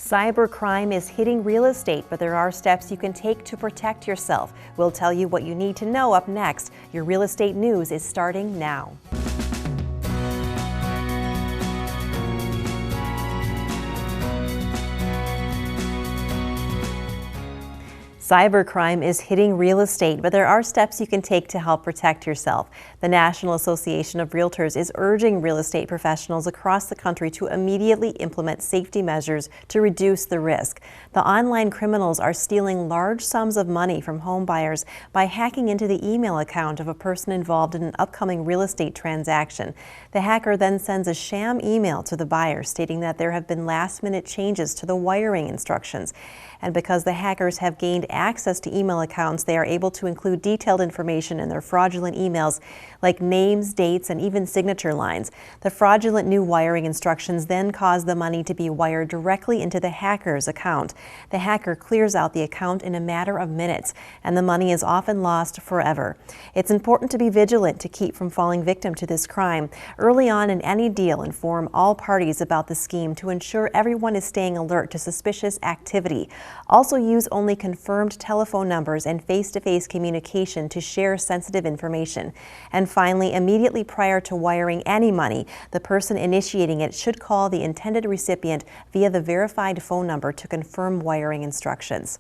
Cybercrime is hitting real estate, but there are steps you can take to protect yourself. We'll tell you what you need to know up next. Your real estate news is starting now. Cybercrime is hitting real estate, but there are steps you can take to help protect yourself. The National Association of Realtors is urging real estate professionals across the country to immediately implement safety measures to reduce the risk. The online criminals are stealing large sums of money from home buyers by hacking into the email account of a person involved in an upcoming real estate transaction. The hacker then sends a sham email to the buyer stating that there have been last-minute changes to the wiring instructions. And because the hackers have gained access to email accounts, they are able to include detailed information in their fraudulent emails, like names, dates, and even signature lines. The fraudulent new wiring instructions then cause the money to be wired directly into the hacker's account. The hacker clears out the account in a matter of minutes, and the money is often lost forever. It's important to be vigilant to keep from falling victim to this crime. Early on in any deal, inform all parties about the scheme to ensure everyone is staying alert to suspicious activity. Also use only confirmed telephone numbers and face-to-face communication to share sensitive information. And finally, immediately prior to wiring any money, the person initiating it should call the intended recipient via the verified phone number to confirm wiring instructions.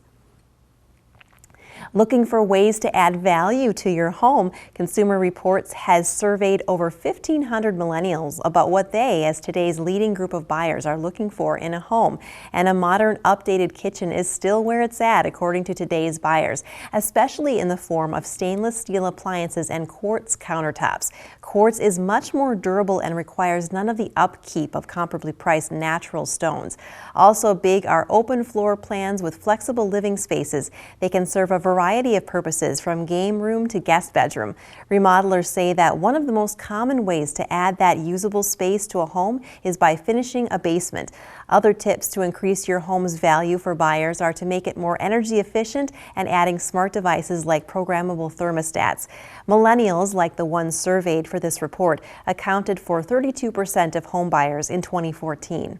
Looking for ways to add value to your home, Consumer Reports has surveyed over 1,500 millennials about what they, as today's leading group of buyers, are looking for in a home. And a modern, updated kitchen is still where it's at, according to today's buyers, especially in the form of stainless steel appliances and quartz countertops. Quartz is much more durable and requires none of the upkeep of comparably priced natural stones. Also big are open floor plans with flexible living spaces. They can serve a variety of purposes, from game room to guest bedroom. Remodelers say that one of the most common ways to add that usable space to a home is by finishing a basement. Other tips to increase your home's value for buyers are to make it more energy efficient and adding smart devices like programmable thermostats. Millennials, like the ones surveyed for this report, accounted for 32% of home buyers in 2014.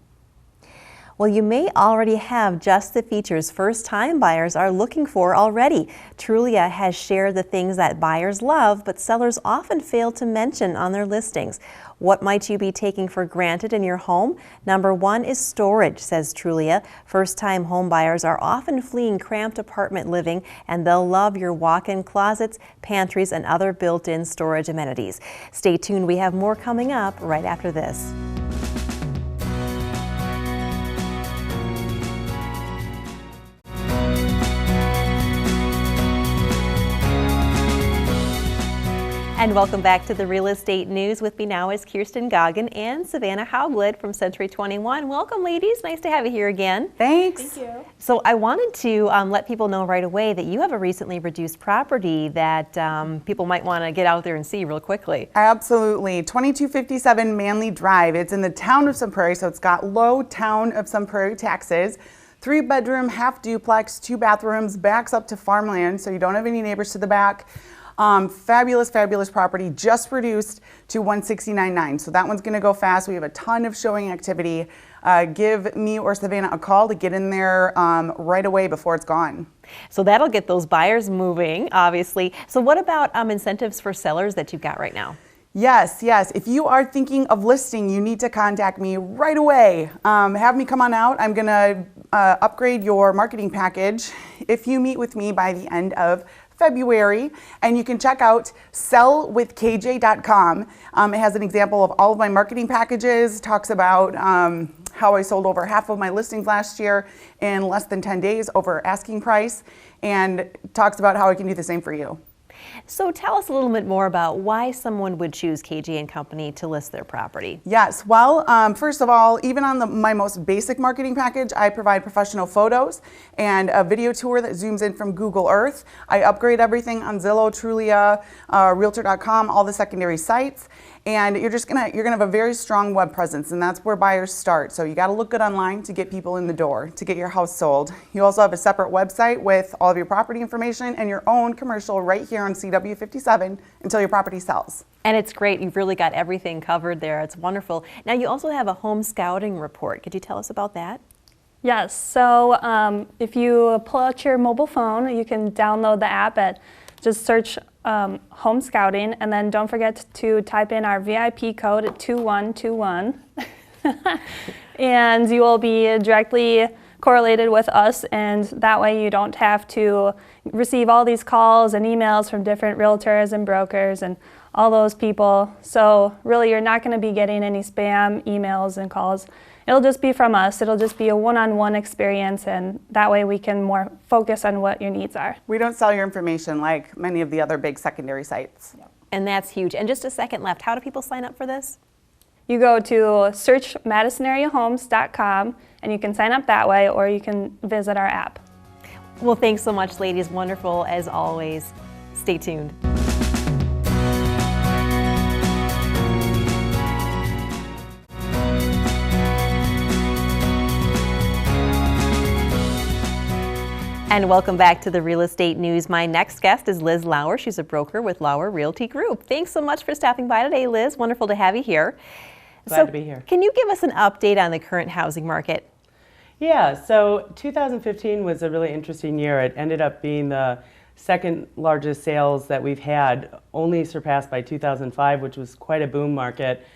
Well, you may already have just the features first-time buyers are looking for already. Trulia has shared the things that buyers love, but sellers often fail to mention on their listings. What might you be taking for granted in your home? Number one is storage, says Trulia. First-time home buyers are often fleeing cramped apartment living, and they'll love your walk-in closets, pantries, and other built-in storage amenities. Stay tuned. We have more coming up right after this. And welcome back to the Real Estate News. With me now is Kirsten Goggin and Savannah Haublid from Century 21. Welcome, ladies. Nice to have you here again. Thanks. Thank you. So I wanted to let people know right away that you have a recently reduced property that people might want to get out there and see real quickly. Absolutely. 2257 Manley Drive. It's in the town of Sun Prairie, so it's got low town of Sun Prairie taxes. 3-bedroom, half duplex, 2 bathrooms, backs up to farmland, so you don't have any neighbors to the back. Fabulous property, just reduced to $169,900. So that one's going to go fast. We have a ton of showing activity. Give me or Savannah a call to get in there right away before it's gone. So that'll get those buyers moving, obviously. So what about incentives for sellers that you've got right now? Yes. If you are thinking of listing, you need to contact me right away. Have me come on out. I'm going to upgrade your marketing package if you meet with me by the end of February, and you can check out sellwithkj.com. It has an example of all of my marketing packages, talks about how I sold over half of my listings last year in less than 10 days over asking price, and talks about how I can do the same for you. So tell us a little bit more about why someone would choose KJ & Company to list their property. Yes, well, first of all, even on my most basic marketing package, I provide professional photos and a video tour that zooms in from Google Earth. I upgrade everything on Zillow, Trulia, Realtor.com, all the secondary sites. And you're gonna have a very strong web presence, and that's where buyers start. So you gotta look good online to get people in the door, to get your house sold. You also have a separate website with all of your property information and your own commercial right here on CW57 until your property sells. And it's great. You've really got everything covered there. It's wonderful. Now you also have a home scouting report. Could you tell us about that? Yes, so if you pull out your mobile phone, you can download the app just search Home Scouting, and then don't forget to type in our VIP code at 2121. And you will be directly correlated with us, and that way you don't have to receive all these calls and emails from different realtors and brokers and all those people. So really you're not going to be getting any spam emails and calls. It'll just be from us. It'll just be a one-on-one experience, and that way we can more focus on what your needs are. We don't sell your information like many of the other big secondary sites. And that's huge. And just a second left, how do people sign up for this? You go to search MadisonAreaHomes.com and you can sign up that way, or you can visit our app. Well, thanks so much, ladies. Wonderful as always. Stay tuned. And welcome back to the Real Estate News. My next guest is Liz Lauer. She's a broker with Lauer Realty Group. Thanks so much for stopping by today, Liz. Wonderful to have you here. Glad to be here. Can you give us an update on the current housing market? Yeah, so 2015 was a really interesting year. It ended up being the second largest sales that we've had, only surpassed by 2005, which was quite a boom market.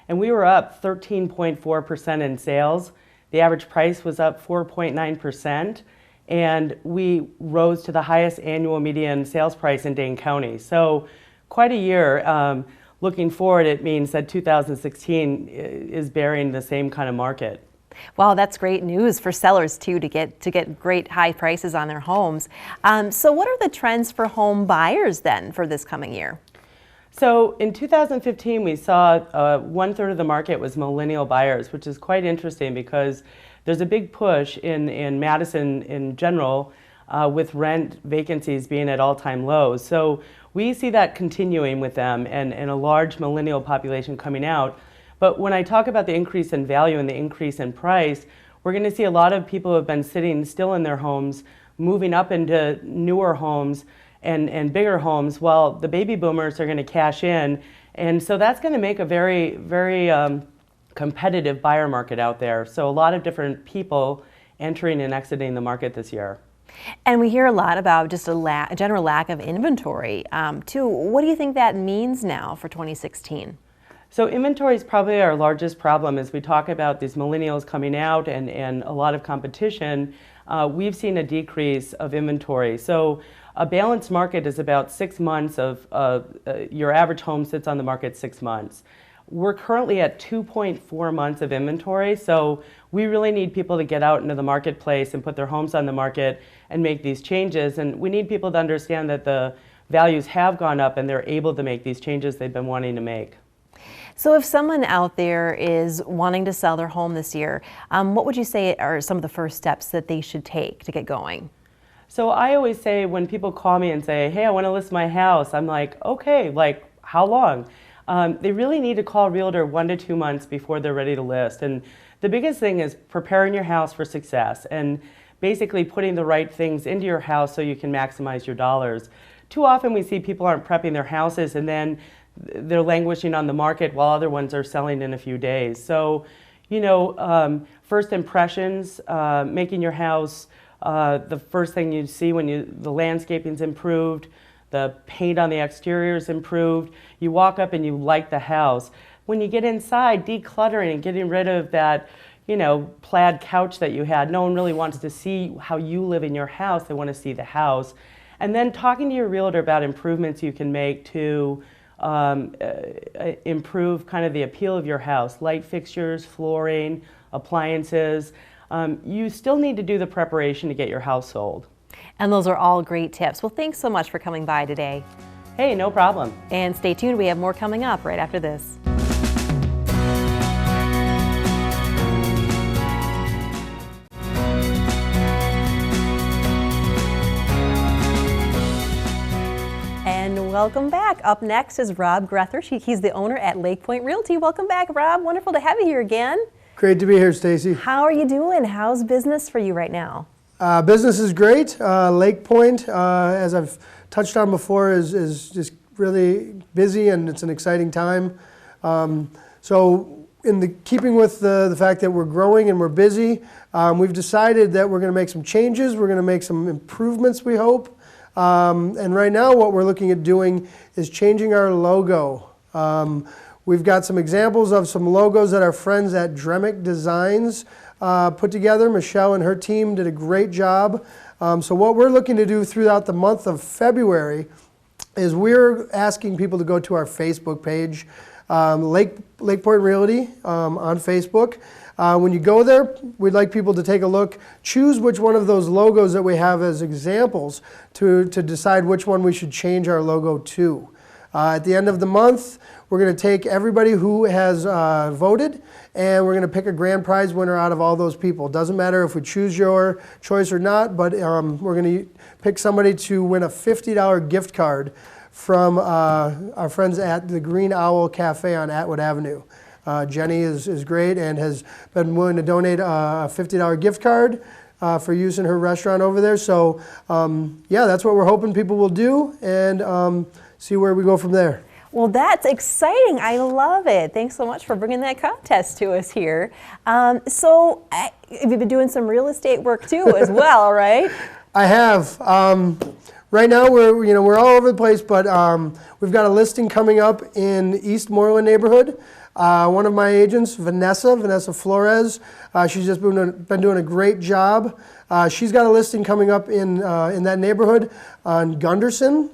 And we were up 13.4% in sales. The average price was up 4.9%. And we rose to the highest annual median sales price in Dane County. So quite a year. Looking forward, it means that 2016 is bearing the same kind of market. Wow, that's great news for sellers too, to get great high prices on their homes. So what are the trends for home buyers then for this coming year? So in 2015, we saw 1/3 of the market was millennial buyers, which is quite interesting because there's a big push in Madison in general with rent vacancies being at all-time lows. So we see that continuing with them and a large millennial population coming out. But when I talk about the increase in value and the increase in price, we're going to see a lot of people who have been sitting still in their homes, moving up into newer homes and bigger homes, while the baby boomers are going to cash in. And so that's going to make a very, very competitive buyer market out there. So a lot of different people entering and exiting the market this year. And we hear a lot about just a general lack of inventory too. What do you think that means now for 2016? So inventory is probably our largest problem as we talk about these millennials coming out and a lot of competition. We've seen a decrease of inventory. So a balanced market is about 6 months of your average home sits on the market 6 months. We're currently at 2.4 months of inventory, so we really need people to get out into the marketplace and put their homes on the market and make these changes. And we need people to understand that the values have gone up and they're able to make these changes they've been wanting to make. So if someone out there is wanting to sell their home this year, what would you say are some of the first steps that they should take to get going? So I always say when people call me and say, hey, I want to list my house, I'm like, okay, like how long? They really need to call a realtor 1 to 2 months before they're ready to list. And the biggest thing is preparing your house for success and basically putting the right things into your house so you can maximize your dollars. Too often we see people aren't prepping their houses and then they're languishing on the market while other ones are selling in a few days. So, first impressions, making your house the first thing you see when the landscaping's improved, the paint on the exterior is improved, you walk up and you like the house. When you get inside, decluttering and getting rid of that, plaid couch that you had. No one really wants to see how you live in your house. They want to see the house. And then talking to your realtor about improvements you can make to improve kind of the appeal of your house, light fixtures, flooring, appliances. You still need to do the preparation to get your house sold. And those are all great tips. Well, thanks so much for coming by today. Hey, no problem. And stay tuned. We have more coming up right after this. And welcome back. Up next is Rob Grether. He's the owner at Lake Point Realty. Welcome back, Rob. Wonderful to have you here again. Great to be here, Stacy. How are you doing? How's business for you right now? Business is great. Lake Point, as I've touched on before, is just really busy and it's an exciting time. So keeping with the fact that we're growing and we're busy, we've decided that we're going to make some changes. We're going to make some improvements, we hope. And right now what we're looking at doing is changing our logo. We've got some examples of some logos that our friends at Grech Designs put together. Michelle and her team did a great job. So what we're looking to do throughout the month of February is we're asking people to go to our Facebook page, Lake Point Realty on Facebook. When you go there, we'd like people to take a look, choose which one of those logos that we have as examples to decide which one we should change our logo to. At the end of the month, we're going to take everybody who has voted, and we're going to pick a grand prize winner out of all those people. Doesn't matter if we choose your choice or not, but we're going to pick somebody to win a $50 gift card from our friends at the Green Owl Cafe on Atwood Avenue. Jenny is great and has been willing to donate a $50 gift card for use in her restaurant over there. So yeah, that's what we're hoping people will do, and see where we go from there. Well, that's exciting. I love it. Thanks so much for bringing that contest to us here. So you've been doing some real estate work too as well, right? I have. Right now we're all over the place, but we've got a listing coming up in East Moreland neighborhood. One of my agents, Vanessa Flores, she's just been doing a great job. She's got a listing coming up in that neighborhood on Gunderson.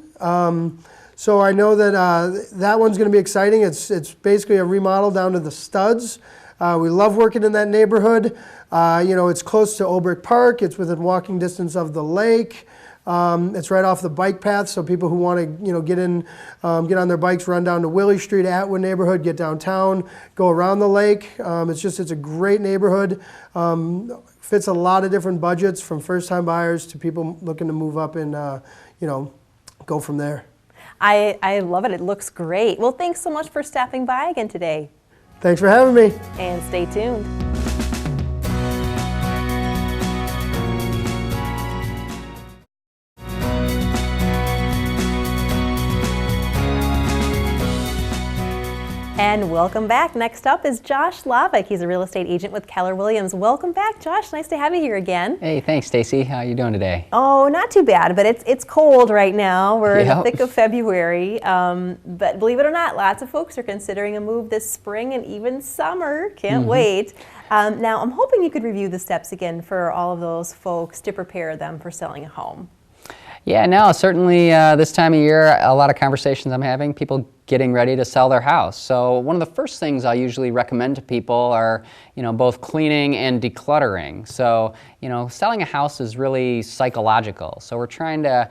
So I know that that one's going to be exciting. It's basically a remodel down to the studs. We love working in that neighborhood. It's close to Olbrich Park. It's within walking distance of the lake. It's right off the bike path, so people who want to get on their bikes, run down to Willie Street, Atwood neighborhood, get downtown, go around the lake. It's a great neighborhood. Fits a lot of different budgets, from first-time buyers to people looking to move up and go from there. I love it. It looks great. Well, thanks so much for stopping by again today. Thanks for having me. And stay tuned. And welcome back. Next up is Josh Slovak. He's a real estate agent with Keller Williams. Welcome back, Josh. Nice to have you here again. Hey, thanks, Stacy. How are you doing today? Oh, not too bad, but it's cold right now. We're in the Yep. thick of February. But believe it or not, lots of folks are considering a move this spring and even summer. Can't wait. Now, I'm hoping you could review the steps again for all of those folks to prepare them for selling a home. Yeah, no, certainly this time of year, a lot of conversations I'm having, people getting ready to sell their house. So one of the first things I usually recommend to people are, both cleaning and decluttering. So, selling a house is really psychological. So we're trying to,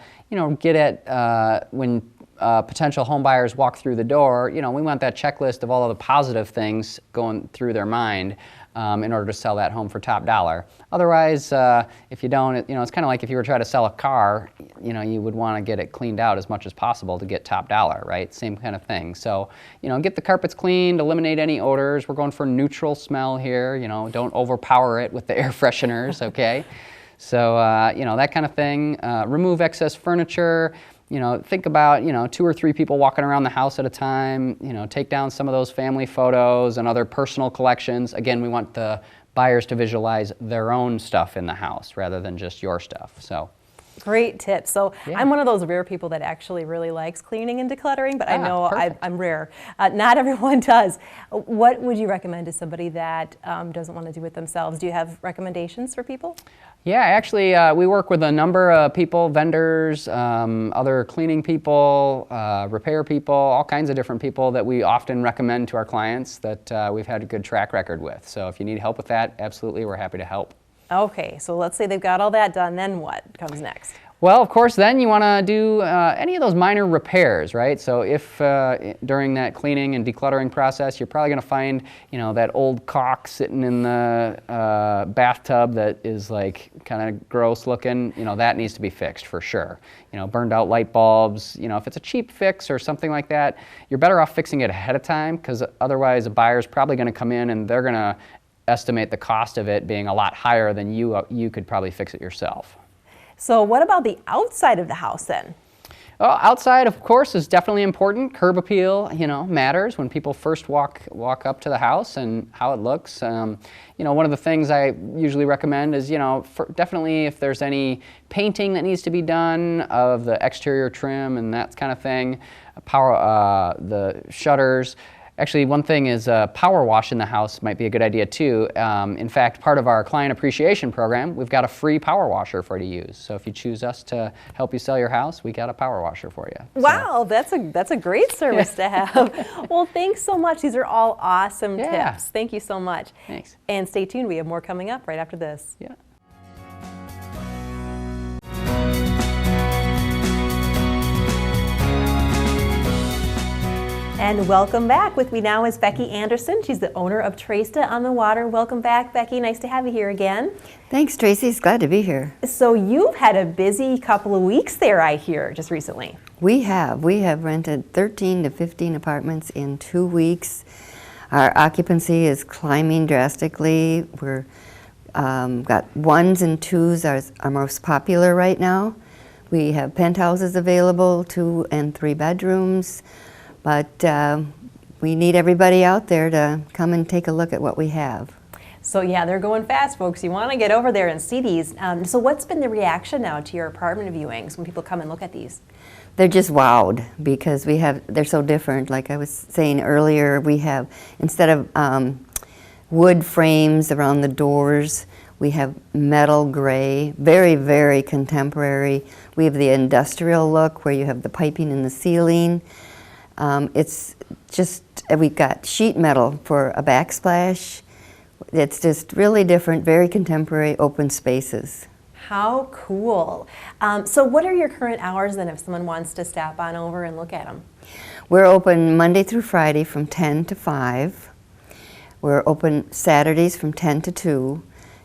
get at when potential home buyers walk through the door, we want that checklist of all of the positive things going through their mind in order to sell that home for top dollar. Otherwise, if you don't, it's kind of like if you were trying to sell a car, you would want to get it cleaned out as much as possible to get top dollar, right? Same kind of thing. So, get the carpets cleaned, eliminate any odors. We're going for neutral smell here, don't overpower it with the air fresheners, okay? So, that kind of thing. Remove excess furniture. Think about, 2 or 3 people walking around the house at a time, take down some of those family photos and other personal collections. Again, we want the buyers to visualize their own stuff in the house rather than just your stuff. So. Great tip. So Yeah. I'm one of those rare people that actually really likes cleaning and decluttering, but I know perfect. I'm rare. Not everyone does. What would you recommend to somebody that doesn't want to do it themselves? Do you have recommendations for people? Yeah, actually, we work with a number of people, vendors, other cleaning people, repair people, all kinds of different people that we often recommend to our clients that we've had a good track record with. So if you need help with that, absolutely, we're happy to help. Okay, so let's say they've got all that done, then what comes next? Well, of course, then you want to do any of those minor repairs, right? So if during that cleaning and decluttering process, you're probably going to find, that old caulk sitting in the bathtub that is like kind of gross looking, that needs to be fixed for sure. Burned out light bulbs, if it's a cheap fix or something like that, you're better off fixing it ahead of time, because otherwise a buyer's probably going to come in and they're going to estimate the cost of it being a lot higher than you could probably fix it yourself. So what about the outside of the house then? Well, outside, of course, is definitely important. Curb appeal, matters when people first walk up to the house and how it looks. One of the things I usually recommend is, definitely if there's any painting that needs to be done of the exterior trim and that kind of thing, the shutters. Actually, one thing is power wash in the house might be a good idea too. In fact, part of our client appreciation program, we've got a free power washer for you to use. So if you choose us to help you sell your house, we got a power washer for you. Wow, that's a great service to have. Well, thanks so much. These are all awesome tips. Thank you so much. Thanks. And stay tuned. We have more coming up right after this. Yeah. And welcome back. With me now is Becky Anderson. She's the owner of Tresta on the Water. Welcome back, Becky. Nice to have you here again. Thanks, Tracy. It's glad to be here. So you've had a busy couple of weeks there, I hear, just recently. We have rented 13 to 15 apartments in 2 weeks. Our occupancy is climbing drastically. We're got ones and twos are our most popular right now. We have penthouses available, 2 and 3 bedrooms. But we need everybody out there to come and take a look at what we have. So yeah, they're going fast, folks. You want to get over there and see these. So what's been the reaction now to your apartment viewings when people come and look at these? They're just wowed because they're so different. Like I was saying earlier, we have, instead of wood frames around the doors, we have metal gray, very, very contemporary. We have the industrial look where you have the piping in the ceiling. It's just, we've got sheet metal for a backsplash. It's just really different, very contemporary, open spaces. How cool. So what are your current hours then if someone wants to stop on over and look at them? We're open Monday through Friday from 10 to 5. We're open Saturdays from 10 to 2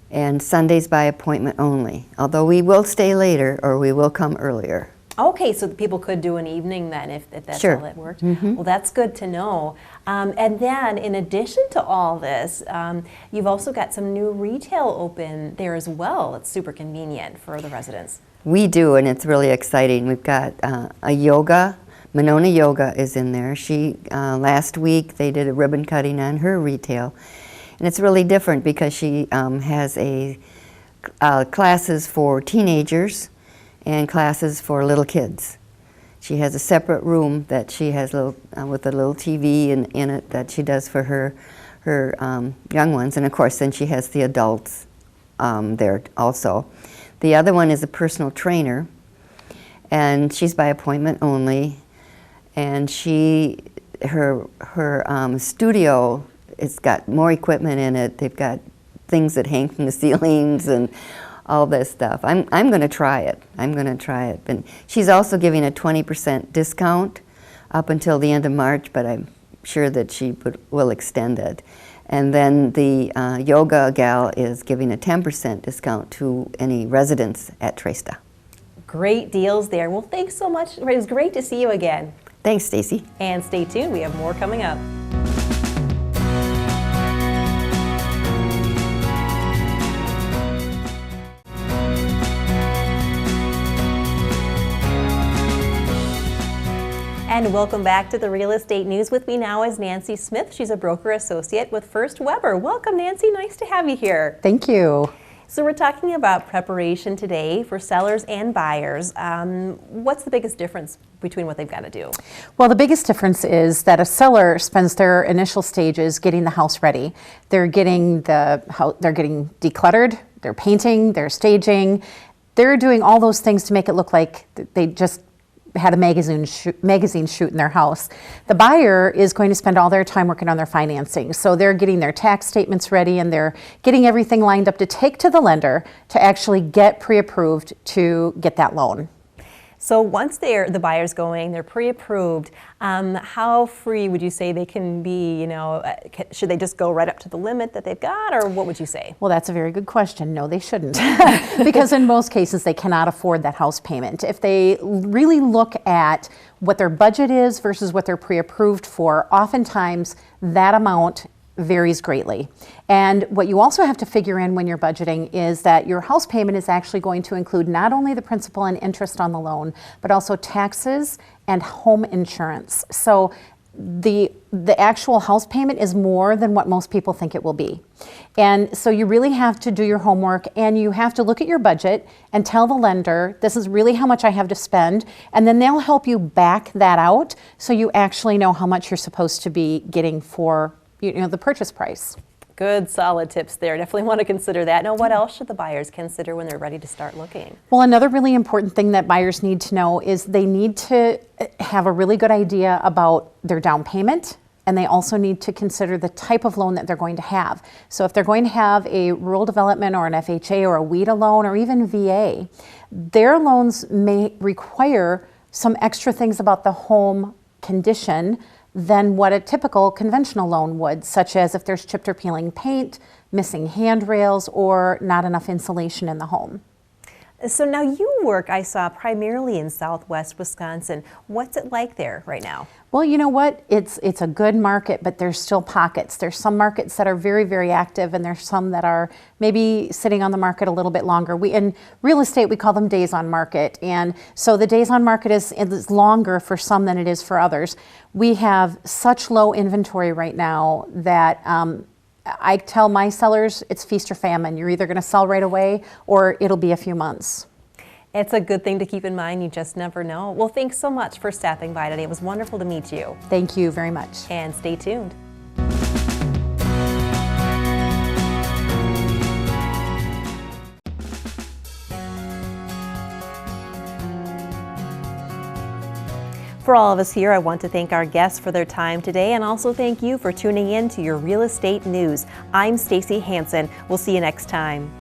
and Sundays by appointment only. Although we will stay later or we will come earlier. Okay, so people could do an evening then if that's Sure. all that worked. Well, that's good to know. And then in addition to all this, you've also got some new retail open there as well. It's super convenient for the residents. We do, and it's really exciting. We've got a yoga. Monona Yoga is in there. She last week they did a ribbon cutting on her retail. And it's really different because she has classes for teenagers and classes for little kids. She has a separate room that she has with a little TV in it that she does for her young ones, and of course then she has the adults there also. The other one is a personal trainer, and she's by appointment only, and her studio, it's got more equipment in it. They've got things that hang from the ceilings and all this stuff. I'm going to try it. And she's also giving a 20% discount up until the end of March, but I'm sure that she will extend it. And then the yoga gal is giving a 10% discount to any residents at Tresta. Great deals there. Well, thanks so much. It was great to see you again. Thanks, Stacy. And stay tuned. We have more coming up. And welcome back to the Real Estate News. With me now is Nancy Smith. She's a broker associate with First Weber. Welcome, Nancy. Nice to have you here. Thank you. So we're talking about preparation today for sellers and buyers. What's the biggest difference between what they've got to do? Well, the biggest difference is that a seller spends their initial stages getting the house ready. They're getting decluttered, they're painting, they're staging. They're doing all those things to make it look like they just had a magazine shoot in their house. The buyer is going to spend all their time working on their financing. So they're getting their tax statements ready and they're getting everything lined up to take to the lender to actually get pre-approved to get that loan. So once the buyer's going, they're pre-approved, how free would you say they can be? Should they just go right up to the limit that they've got, or what would you say? Well, that's a very good question. No, they shouldn't. Because in most cases, they cannot afford that house payment. If they really look at what their budget is versus what they're pre-approved for, oftentimes that amount varies greatly. And what you also have to figure in when you're budgeting is that your house payment is actually going to include not only the principal and interest on the loan, but also taxes and home insurance. So the actual house payment is more than what most people think it will be. And so you really have to do your homework, and you have to look at your budget and tell the lender, this is really how much I have to spend, and then they'll help you back that out so you actually know how much you're supposed to be getting for the purchase price. Good, solid tips there. Definitely want to consider that. Now, what else should the buyers consider when they're ready to start looking? Well, another really important thing that buyers need to know is they need to have a really good idea about their down payment, and they also need to consider the type of loan that they're going to have. So if they're going to have a rural development or an FHA or a WIDA loan or even VA, their loans may require some extra things about the home condition than what a typical conventional loan would, such as if there's chipped or peeling paint, missing handrails, or not enough insulation in the home. So now you work, I saw, primarily in Southwest Wisconsin. What's it like there right now? Well, you know what? It's a good market, but there's still pockets. There's some markets that are very, very active, and there's some that are maybe sitting on the market a little bit longer. In real estate, we call them days on market. And so the days on market is longer for some than it is for others. We have such low inventory right now that I tell my sellers it's feast or famine. You're either going to sell right away or it'll be a few months. It's a good thing to keep in mind. You just never know. Well, thanks so much for stopping by today. It was wonderful to meet you. Thank you very much. And stay tuned. For all of us here, I want to thank our guests for their time today, and also thank you for tuning in to your real estate news. I'm Stacy Hansen. We'll see you next time.